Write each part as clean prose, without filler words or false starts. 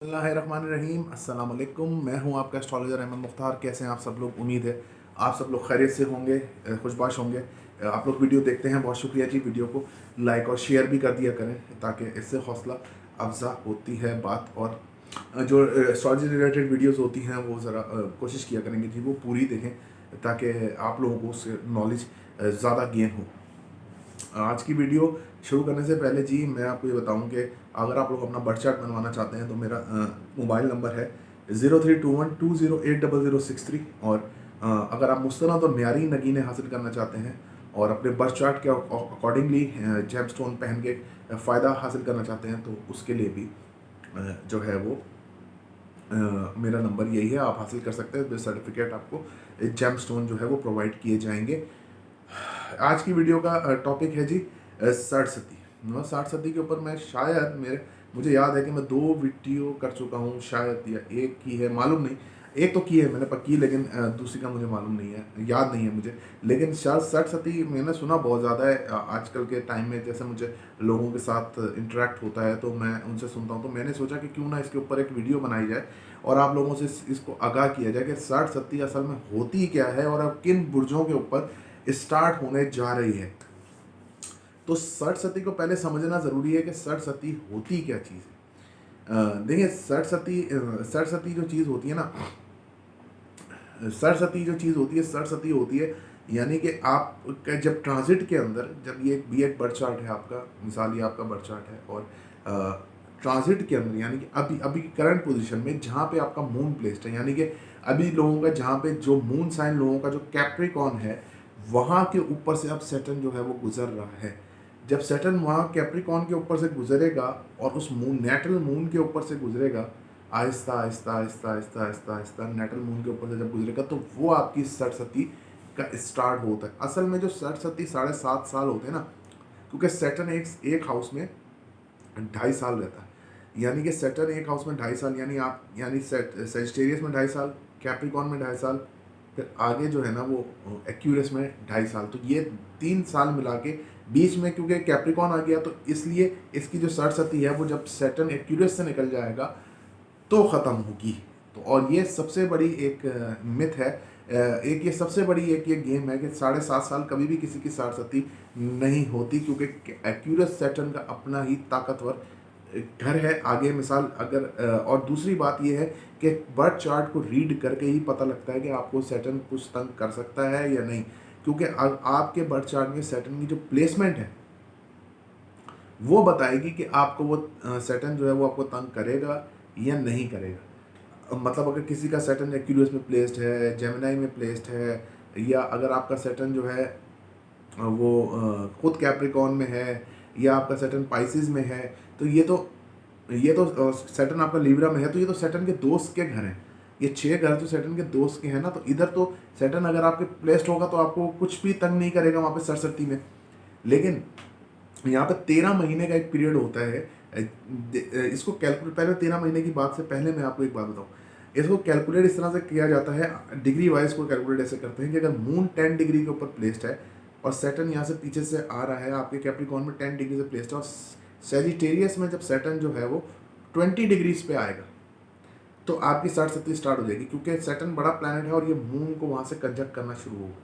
बिस्मिल्लाहिर्रहमानिर्रहीम। अस्सलाम वालेकुम। मैं हूं आपका एस्ट्रोलॉजर अहमद मुख्तार। कैसे हैं आप सब लोग? उम्मीद है आप सब लोग खैरियत से होंगे, खुशबाश होंगे। आप लोग वीडियो देखते हैं, बहुत शुक्रिया जी। वीडियो को लाइक और शेयर भी कर दिया करें ताकि इससे हौसला अफजा होती है बात। और जो एस्ट्रोलॉजी रिलेटेड वीडियोस होती हैं वो ज़रा कोशिश किया करेंगे जी वो पूरी देखें ताकि आप लोगों को उससे नॉलेज ज़्यादा गेन हो। आज की वीडियो शुरू करने से पहले जी मैं आपको ये बताऊं कि अगर आप लोग अपना बर्थ चार्ट बनवाना चाहते हैं तो मेरा मोबाइल नंबर है 0321208063। और अगर आप मुस्तनद और म्यारी नगीने हासिल करना चाहते हैं और अपने बर्थ चार्ट के अकॉर्डिंगली जेमस्टोन पहन के फ़ायदा हासिल करना चाहते हैं तो उसके लिए भी जो है वो मेरा नंबर यही है, आप हासिल कर सकते हैं। सर्टिफिकेट आपको जेमस्टोन जो है वो प्रोवाइड किए जाएंगे। आज की वीडियो का टॉपिक है जी सरस्वती। सरस्वती के ऊपर मैं शायद मुझे याद है कि मैं 2 वीडियो कर चुका हूँ शायद, या एक की है मालूम नहीं। एक तो की है मैंने पक्की, लेकिन दूसरी का मुझे मालूम नहीं है, याद नहीं है मुझे। लेकिन शायद सरस्वती मैंने सुना बहुत ज़्यादा है आजकल के टाइम में। जैसे मुझे लोगों के साथ इंटरेक्ट होता है तो मैं उनसे सुनता हूँ, तो मैंने सोचा कि क्यों ना इसके ऊपर एक वीडियो बनाई जाए और आप लोगों से इसको आगाह किया जाए कि सरस्वती असल में होती क्या है और अब किन बुर्जों के ऊपर स्टार्ट होने जा रही है। तो सरस्वती को पहले समझना ज़रूरी है कि सरस्वती होती क्या चीज़ है। देखिए सरस्वती जो चीज़ होती है ना, सरस्वती होती है यानी कि आप जब ट्रांजिट के अंदर, जब ये एक बर्थ चार्ट है आपका, मिसाल ये आपका बर्थ चार्ट है और ट्रांजिट के अंदर यानी कि अभी अभी करंट पोजीशन में जहाँ पे आपका मून प्लेस्ड है, यानी कि अभी लोगों का जहाँ पे जो मून साइन लोगों का जो कैप्रिकॉन है वहाँ के ऊपर से अब सैटर्न जो है वो गुजर रहा है। जब सैटर्न वहाँ कैप्रिकॉन के ऊपर से गुजरेगा और उस मून नेटल मून के ऊपर से गुजरेगा, आहिस्ता आहिस्ता आहिस्ता आहिस्ता आहिस्ता आहिस्ता नेटल मून के ऊपर से जब गुजरेगा तो वो आपकी सरस्वती का स्टार्ट होता है। असल में जो सरस्वती 7.5 साल होते हैं ना, क्योंकि सैटर्न एक हाउस में 2.5 साल रहता है। यानी कि सैटर्न एक हाउस में 2.5 साल, यानी आप यानी सेजिटेरियस में 2.5 साल, कैप्रिकॉन में 2.5 साल, फिर आगे जो है ना वो एक्यूरस में 2.5 साल। तो ये 3 साल मिला के बीच में, क्योंकि कैप्रिकॉन आ गया तो इसलिए इसकी जो सरस्वती है वो जब सैटर्न एक्यूरस से निकल जाएगा तो ख़त्म होगी। तो और ये सबसे बड़ी एक मिथ है, एक ये सबसे बड़ी एक ये गेम है कि 7.5 साल कभी भी किसी की सरस्वती नहीं होती, क्योंकि एक्यूरस सैटर्न का अपना ही ताकतवर घर है आगे। मिसाल अगर और दूसरी बात यह है कि बर्थ चार्ट को रीड करके ही पता लगता है कि आपको सैटर्न कुछ तंग कर सकता है या नहीं, क्योंकि आपके बर्थ चार्ट में सैटर्न की जो प्लेसमेंट है वो बताएगी कि आपको वो सैटर्न जो है वो आपको तंग करेगा या नहीं करेगा। मतलब अगर किसी का सैटर्न एक्यूरियस में प्लेस्ड है, जेमिनी में प्लेस्ड है, या अगर आपका सैटर्न जो है वो खुद कैप्रिकॉन में है, या आपका सैटर्न पाइसिस में है, तो ये तो सैटर्न आपका लिब्रा में है, तो ये तो सैटर्न के दोस्त के घर हैं। ये 6 घर तो सैटर्न के दोस्त के हैं ना, तो इधर तो सैटर्न अगर आपके प्लेस्ड होगा तो आपको कुछ भी तंग नहीं करेगा वहाँ पे सरस्वती में। लेकिन यहाँ पे 13 महीने का एक पीरियड होता है। इसको कैलकुलेट, पहले 13 महीने की बात से पहले मैं आपको एक बात बताऊँ, इसको कैलकुलेट इस तरह से किया जाता है, डिग्री वाइज को कैलकुलेट ऐसे करते हैं कि अगर मून 10 डिग्री के ऊपर प्लेस्ड है और सैटर्न यहाँ से पीछे से आ रहा है आपके कैप्रिकॉन में 10 डिग्री से प्लेस्ड है, और सेजिटेरियस में जब सैटर्न जो है वो 20 डिग्रीज पे आएगा तो आपकी सरस्वती स्टार्ट हो जाएगी, क्योंकि सैटर्न बड़ा प्लैनेट है और ये मून को वहाँ से कंजक्ट करना शुरू होगा।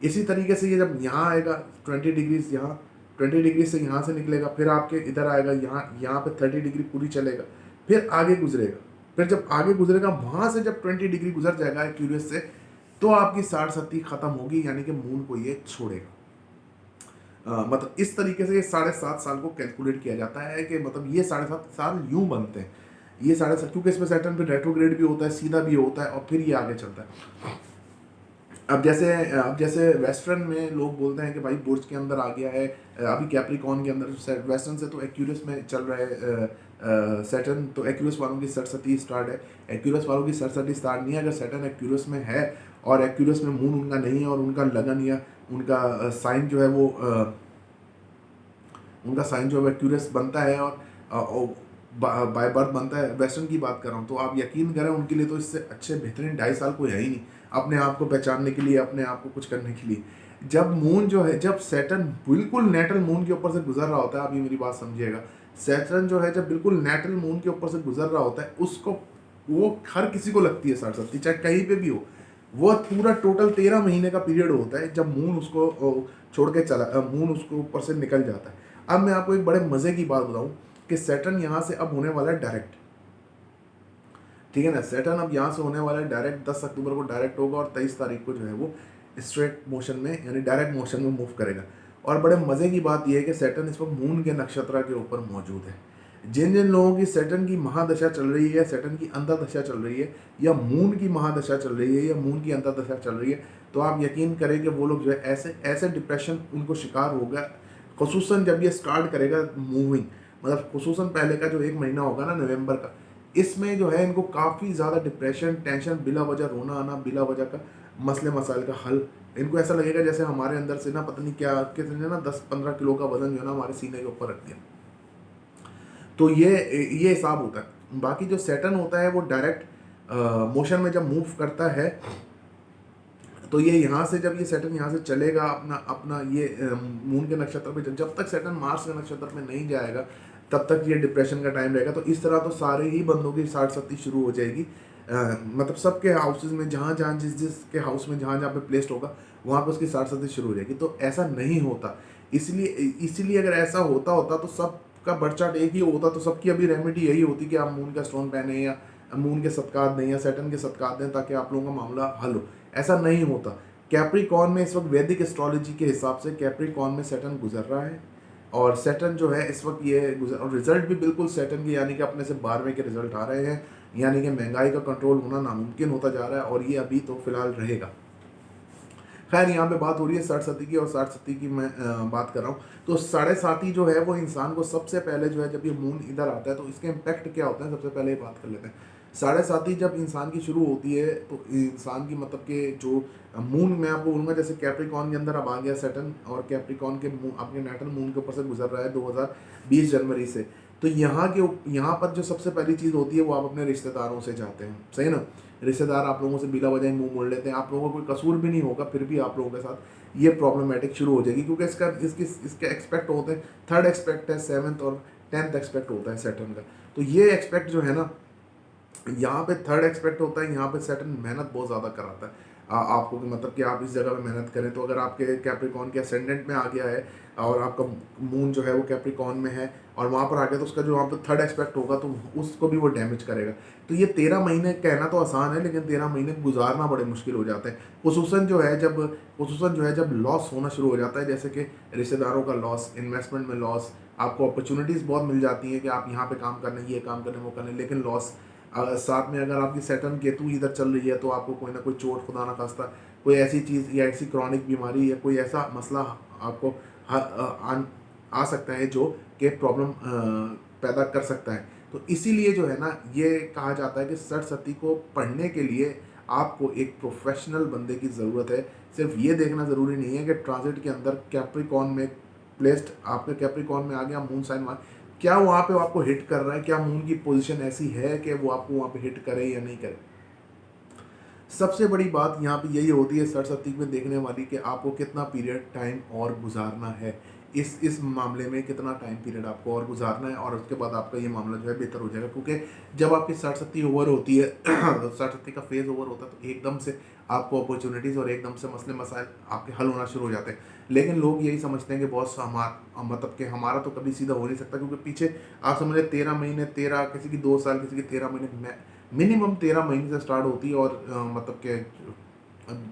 इसी तरीके से ये जब यहाँ आएगा 20 डिग्रीज, यहाँ 20 डिग्री से यहाँ से निकलेगा, फिर आपके इधर आएगा, यहाँ पे 30 डिग्री पूरी चलेगा, फिर आगे गुजरेगा, फिर जब आगे गुजरेगा वहाँ से जब 20 डिग्री गुजर जाएगा एक्यूरियस से, तो आपकी सरस्वती खत्म होगी, यानी कि मून को ये छोड़ेगा। मतलब इस तरीके से ये 7.5 साल को कैलकुलेट किया जाता है कि मतलब ये 7.5 साल यूं बनते हैं। ये 7.5, क्योंकि इसमें सैटर्न फिर रेट्रोग्रेड भी होता है, सीधा भी होता है, और फिर ये आगे चलता है। अब जैसे वेस्टर्न में लोग बोलते हैं कि भाई बुर्ज के अंदर आ गया है, अभी कैप्रिकॉन के अंदर, वेस्टर्न से तो एक्यूरस में चल रहा है सैटर्न, तो एक्यूरस वालों की सरस्वती स्टार्ट है। एक्यूरस वालों की सरस्वती स्टार्ट नहीं है अगर सैटर्न एक्यूरस में है और एक्यूरस में मून उनका नहीं है, और उनका लगन या उनका साइन जो है वो उनका साइन जो है एक्यूरस बनता है और बाय बर्थ बनता है। वेस्टर्न की बात कर रहा हूँ, तो आप यकीन करें उनके लिए तो इससे अच्छे बेहतरीन 2.5 साल कोई है ही नहीं अपने आप को पहचानने के लिए, अपने आप को कुछ करने के लिए। जब मून जो है, जब सैटर्न बिल्कुल नेटल मून के ऊपर से गुजर रहा होता है, आप ये मेरी बात समझिएगा, सैटर्न जो है जब बिल्कुल नेटल मून के ऊपर से गुजर रहा होता है, उसको वो हर किसी को लगती है 60 चाहे कहीं पे भी हो। वो पूरा टोटल 13 महीने का पीरियड होता है जब मून उसको छोड़ के चला, मून उसको ऊपर से निकल जाता है। अब मैं आपको एक बड़े मजे की बात बताऊं कि सैटर्न यहाँ से अब होने वाला है डायरेक्ट, ठीक है ना। सैटर्न अब यहाँ से होने वाला है डायरेक्ट, 10 अक्टूबर को डायरेक्ट होगा और 23 तारीख को जो है वो स्ट्रेट मोशन में यानी डायरेक्ट मोशन में मूव करेगा। और बड़े मज़े की बात यह है कि सैटर्न इस वक्त मून के नक्षत्र के ऊपर मौजूद है। जिन जिन लोगों की सैटर्न की महादशा चल रही है, सैटर्न की अंतर्दशा चल रही है, या मून की महादशा चल रही है, या मून की अंतर्दशा चल रही है, तो आप यकीन करें कि वो लोग जो है ऐसे ऐसे डिप्रेशन उनको शिकार होगा, खुसूसन जब ये स्टार्ट करेगा मूविंग, मतलब खुसूसन पहले का जो 1 महीना होगा ना नवंबर का, इसमें जो है इनको काफ़ी ज़्यादा डिप्रेशन, टेंशन, बिला वजह रोना आना, बिला वजह का मसले मसाइल का हल। इनको ऐसा लगेगा जैसे हमारे अंदर से ना पता नहीं क्या कितने ना 10-15 किलो का वजन जो है ना हमारे सीने के ऊपर रख दिया। तो ये हिसाब होता है। बाकी जो सैटर्न होता है वो डायरेक्ट मोशन में जब मूव करता है, तो ये यहाँ से जब ये सैटर्न यहाँ से चलेगा अपना अपना ये मून के नक्षत्र पे, जब तक सैटर्न मार्स के नक्षत्र में नहीं जाएगा तब तक ये डिप्रेशन का टाइम रहेगा। तो इस तरह तो सारे ही बंदों की 60 शुरू हो जाएगी, मतलब सबके हाउसेज में जहाँ जहाँ जिस जिस के हाउस में जहाँ जहाँ पे प्लेस्ड होगा वहाँ पे उसकी 60 शुरू हो जाएगी। तो ऐसा नहीं होता, इसलिए अगर ऐसा होता होता तो सबका बर्थ चार्ट एक ही होता, तो सबकी अभी रेमेडी यही होती कि आप मून का स्टोन पहने या मून के सत्कार दें या सैटर्न के सत्कार दें ताकि आप लोगों का मामला हल हो। ऐसा नहीं होता। कैप्रिकॉर्न में इस वक्त वैदिक एस्ट्रोलॉजी के हिसाब से कैप्रिकॉर्न में सैटर्न गुजर रहा है, और सैटर्न जो है इस वक्त ये गुजर, और रिजल्ट भी बिल्कुल सैटर्न के यानी कि अपने से 12वें के रिजल्ट आ रहे हैं, यानी कि महंगाई का कंट्रोल होना नामुमकिन होता जा रहा है, और ये अभी तो फिलहाल रहेगा। खैर यहाँ पे बात हो रही है 60 की, और 60 की मैं बात कर रहा हूँ। तो 7.5 जो है वो इंसान को सबसे पहले जो है जब ये मून इधर आता है तो इसके इम्पैक्ट क्या होता है, सबसे पहले ये बात कर लेते हैं। 7.5 जब इंसान की शुरू होती है तो इंसान की मतलब कि जो मून, मैं आपको बोलूँगा जैसे कैप्रिकॉर्न के अंदर अब आ गया सैटर्न, और कैप्रिकॉर्न के अपने नेटल मून के ऊपर से गुजर रहा है 2020 जनवरी से। तो यहाँ पर जो सबसे पहली चीज़ होती है वो आप अपने रिश्तेदारों से जाते हैं, सही ना। रिश्तेदार आप लोगों से बिला वजह मुंह मोड़ लेते हैं, आप लोगों का कोई कसूर भी नहीं होगा, फिर भी आप लोगों के साथ ये प्रॉब्लमेटिक शुरू हो जाएगी, क्योंकि इसके एक्सपेक्ट होते हैं, 3rd एक्सपेक्ट है, 7th और 10th एक्सपेक्ट होता है सैटर्न का। तो ये एक्सपेक्ट जो है ना, यहाँ पे 3rd एक्सपेक्ट होता है, यहाँ पे सैटर्न मेहनत बहुत ज़्यादा कराता है आपको, कि मतलब कि आप इस जगह पे मेहनत करें। तो अगर आपके कैप्रिकॉर्न के असेंडेंट में आ गया है और आपका मून जो है वो कैप्रिकॉर्न में है और वहाँ पर आ गया, तो उसका जो वहाँ पर 3rd एक्सपेक्ट होगा तो उसको भी वो डैमेज करेगा। तो ये 13 महीने कहना तो आसान है, लेकिन 13 महीने गुजारना बड़े मुश्किल हो जाते हैं, खुसूसन जो है जब लॉस होना शुरू हो जाता है, जैसे कि रिश्तेदारों का लॉस, इन्वेस्टमेंट में लॉस, आपको अपॉर्चुनिटीज़ बहुत मिल जाती हैं कि आप यहाँ पे काम करने, ये काम करने, वो करने, लेकिन लॉस। साथ में अगर आपकी सैटर्न केतु इधर चल रही है तो आपको कोई ना कोई चोट, खुदा ना खास्ता कोई ऐसी चीज़ या ऐसी क्रॉनिक बीमारी या कोई ऐसा मसला आपको आ सकता है जो कि प्रॉब्लम पैदा कर सकता है। तो इसीलिए जो है ना ये कहा जाता है कि 60 को पढ़ने के लिए आपको एक प्रोफेशनल बंदे की ज़रूरत है। सिर्फ ये देखना ज़रूरी नहीं है कि ट्रांजिट के अंदर कैप्रिकॉर्न में प्लेस्ड, आपके कैप्रिकॉर्न में आ गया मून साइन, क्या वहाँ पे आपको हिट कर रहा है, क्या मून की पोजीशन ऐसी है कि वो आपको वहाँ पे हिट करे या नहीं करे। सबसे बड़ी बात यहाँ पे यही होती है 60 में देखने वाली कि आपको कितना पीरियड टाइम और गुजारना है, इस मामले में कितना टाइम पीरियड आपको और गुजारना है, और उसके बाद आपका ये मामला जो है बेहतर हो जाएगा। क्योंकि जब आपकी 60 ओवर होती है 60 का फेज़ ओवर होता है तो एकदम से आपको अपॉर्चुनिटीज़ और एकदम से मसले मसाइल आपके हल होना शुरू हो जाते हैं। लेकिन लोग यही समझते हैं कि बॉस मतलब कि हमारा तो कभी सीधा हो नहीं सकता, क्योंकि पीछे आप समझ लें 13 महीने, 13 किसी की 2 साल, किसी की 13 महीने, मिनिमम 13 महीने से स्टार्ट होती है, और मतलब कि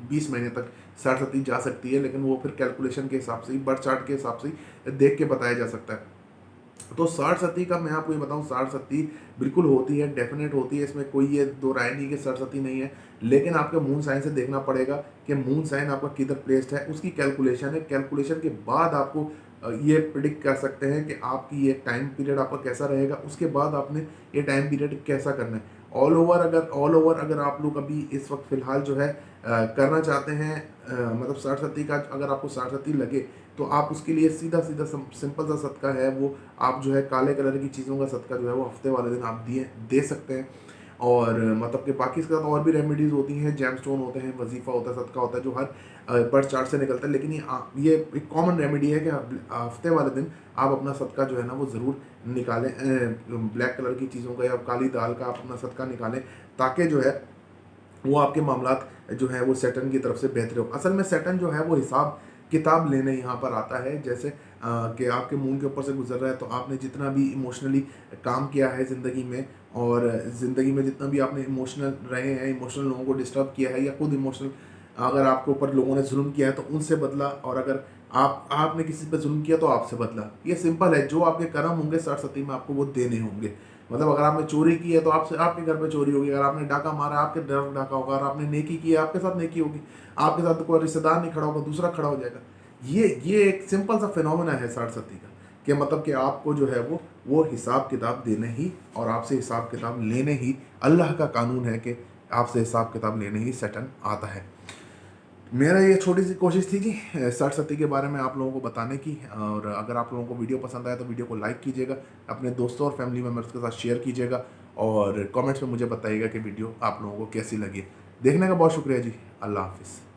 20 महीने तक 60 जा सकती है, लेकिन वो फिर कैलकुलेशन के हिसाब से ही, बर्थ चार्ट के हिसाब से ही देख के बताया जा सकता है। तो 60 का मैं आपको ये बताऊँ, 60 बिल्कुल होती है, डेफिनेट होती है, इसमें कोई ये दो राय नहीं कि 60 नहीं है। लेकिन आपके मून साइन से देखना पड़ेगा कि मून साइन आपका किधर प्लेस्ड है, उसकी कैलकुलेशन है। कैलकुलेशन के बाद आपको ये प्रिडिक्ट कर सकते हैं कि आपकी ये टाइम पीरियड आपका कैसा रहेगा, उसके बाद आपने ये टाइम पीरियड कैसा करना है। ऑल ओवर अगर आप लोग अभी इस वक्त फ़िलहाल जो है करना चाहते हैं, मतलब 60 का अगर आपको 60 लगे तो आप उसके लिए सीधा सिंपल सा सदका है वो, आप जो है काले कलर की चीज़ों का सदका जो है वो हफ्ते वाले दिन आप दे सकते हैं। और मतलब कि बाकी इसके साथ और भी रेमेडीज़ होती हैं, जेम स्टोन होते हैं, वजीफ़ा होता है, सदका होता है, जो हर बर्थ चार्ट से निकलता है। लेकिन ये एक कॉमन रेमेडी है कि हफ्ते वाले दिन आप अपना सदका जो है ना वो ज़रूर निकालें, ब्लैक कलर की चीज़ों का या काली दाल का आप अपना सदका निकालें, ताकि जो है वो आपके मामलात जो है वो सैटर्न की तरफ से बेहतर हो। असल में सैटर्न जो है वो हिसाब किताब लेने यहाँ पर आता है, जैसे कि आपके मून के ऊपर से गुजर रहा है, तो आपने जितना भी इमोशनली काम किया है ज़िंदगी में, और ज़िंदगी में जितना भी आपने इमोशनल रहे हैं, इमोशनल लोगों को डिस्टर्ब किया है, या खुद इमोशनल अगर आपके ऊपर लोगों ने जुल्म किया है तो उनसे बदला, और अगर आपने किसी पे जुल्म किया तो आपसे बदला। ये सिंपल है, जो आपके कर्म होंगे सरस्वती में आपको वो देने होंगे। मतलब अगर आपने चोरी की है तो आपसे आपके घर पे चोरी होगी, अगर आपने डाका मारा आपके घर डाका होगा, अगर आपने नेकी की है आपके साथ नेकी होगी, आपके साथ कोई रिश्तेदार नहीं खड़ा होगा, दूसरा खड़ा हो जाएगा। ये एक सिंपल सा फिनोमेना है सरस्वती का, कि मतलब कि आपको जो है वो हिसाब किताब देने ही और आपसे हिसाब किताब लेने ही, अल्लाह का कानून है कि आपसे हिसाब किताब लेने ही सैटर्न आता है। मेरा ये छोटी सी कोशिश थी कि सरस्वती के बारे में आप लोगों को बताने की, और अगर आप लोगों को वीडियो पसंद आया तो वीडियो को लाइक कीजिएगा, अपने दोस्तों और फैमिली मेम्बर्स के साथ शेयर कीजिएगा, और कमेंट्स में मुझे बताइएगा कि वीडियो आप लोगों को कैसी लगी। देखने का बहुत शुक्रिया जी। अल्लाह हाफिज़।